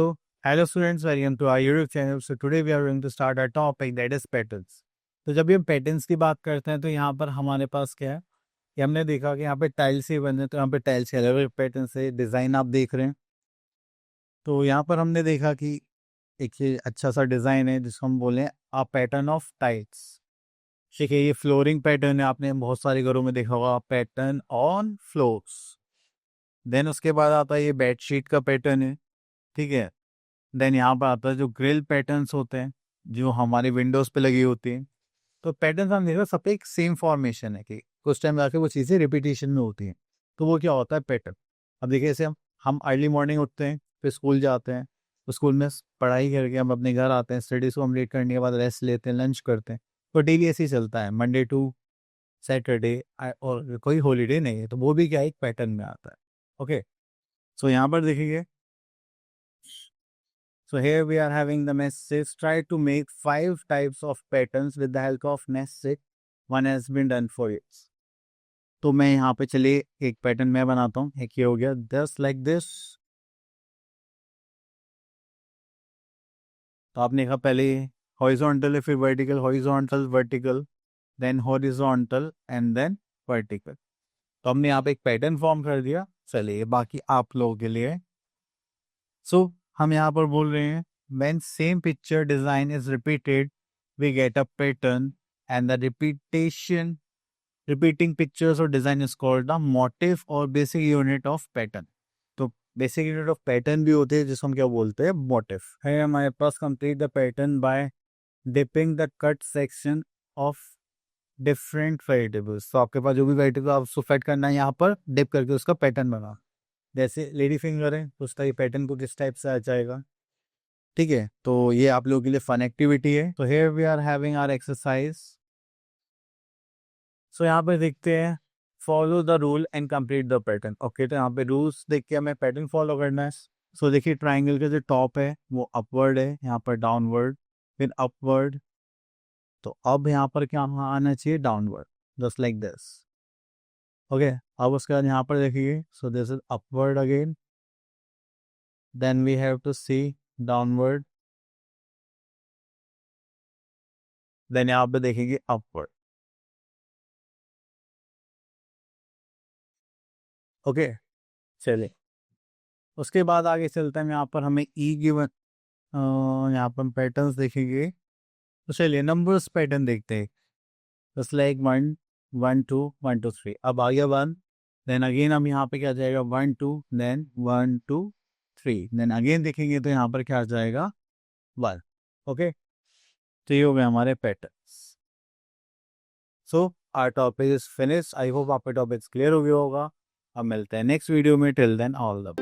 So, hello students, welcome to our YouTube channel. So today we are going to start our topic that is patterns. तो जब भी हम patterns की बात करते हैं तो यहाँ पर हमारे पास क्या है कि हमने देखा कि यहाँ पे टाइल्स ही बने, तो यहाँ पे टाइल्स के अलग अलग पैटर्न से डिज़ाइन आप देख रहे हैं। तो यहाँ पर हमने देखा कि एक ये अच्छा सा डिज़ाइन है जिसको हम बोले आ पैटर्न ऑफ टाइल्स। ठीक है, ये फ्लोरिंग पैटर्न है, आपने बहुत सारे घरों में देखा होगा, पैटर्न ऑन फ्लोर्स। देन उसके बाद आता है ये बेडशीट का पैटर्न है। ठीक है, देन यहाँ पर आता है जो ग्रिल पैटर्न्स होते हैं जो हमारे विंडोज पे लगी होती हैं। तो पैटर्न्स हम देखो सब पे एक सेम फॉर्मेशन है कि कुछ टाइम जाके वो चीज़ें रिपीटेशन में होती हैं, तो वो क्या होता है पैटर्न। अब देखिए जैसे हम अर्ली मॉर्निंग उठते हैं, फिर स्कूल जाते हैं, तो स्कूल में पढ़ाई करके हम अपने घर आते हैं, स्टडीज़ को कंप्लीट करने के बाद रेस्ट लेते हैं, लंच करते हैं। तो डेली ऐसे ही चलता है, मंडे टू सैटरडे, और कोई हॉलीडे नहीं है, तो वो भी क्या एक पैटर्न में आता है। ओके, सो यहाँ पर देखिए, so here we are having the message, try to make 5 types of patterns with the help of message. One has been done for you. तो मैं यहाँ पे चलिए एक पैटर्न मैं बनाता हूँ। एक ये हो गया जस्ट लाइक दिस। तो आपने कहा पहले हॉरिजॉन्टल है, फिर vertical, horizontal, vertical, then horizontal and then vertical. तो हमने यहाँ पे एक पैटर्न फॉर्म कर दिया। चलिए बाकी आप लोगों के लिए। सो हम यहाँ पर बोल रहे हैं when same picture design is repeated we get a pattern, and the repeating pictures or design is called the motif or basic unit of pattern. तो basic unit of pattern भी होते हैं जिसको हम क्या बोलते हैं, motif है। हमारे पास complete the pattern by dipping the cut section of different vegetables। तो आपके पास जो भी वेजिटेबल आप उसको फेट करना है, यहाँ पर डिप करके उसका पैटर्न बना। जैसे लेडी फिंगर है तो उसका ये पैटर्न कुछ इस टाइप से आ जाएगा। ठीक है, तो ये आप लोगों के लिए फन एक्टिविटी है। तो here we are having our exercise. So यहाँ पे देखते हैं follow the rule and complete the pattern. Okay, तो यहाँ पे रूल्स देख के हमें पैटर्न फॉलो करना है। सो देखिए ट्राइंगल का जो टॉप है वो अपवर्ड है, यहाँ पर डाउनवर्ड, फिर अपवर्ड। तो अब यहाँ पर क्या आना चाहिए, downward, just like this. Okay, अब उसके बाद यहाँ पर देखिए, so this is upward again, then we have to see downward, then यहाँ पे देखेंगे अपवर्ड। ओके, चलिए उसके बाद आगे चलते हैं। यहाँ पर हमें ई गिवन, यहाँ पर हम पैटर्न्स देखेंगे। तो चलिए नंबर्स पैटर्न देखते हैं, जस्ट लाइक 1 1 2 1 2 3। अब आ गया 1, देन अगेन हम यहाँ पे क्या जाएगा 1 2, देन 1 2 3, देन अगेन देखेंगे तो यहाँ पर क्या आ जाएगा 1। ओके, तो ये हो गए हमारे patterns. So our topic is finish. I hope आपका टॉपिक क्लियर हो गया होगा। अब मिलते हैं नेक्स्ट वीडियो में। Till then all the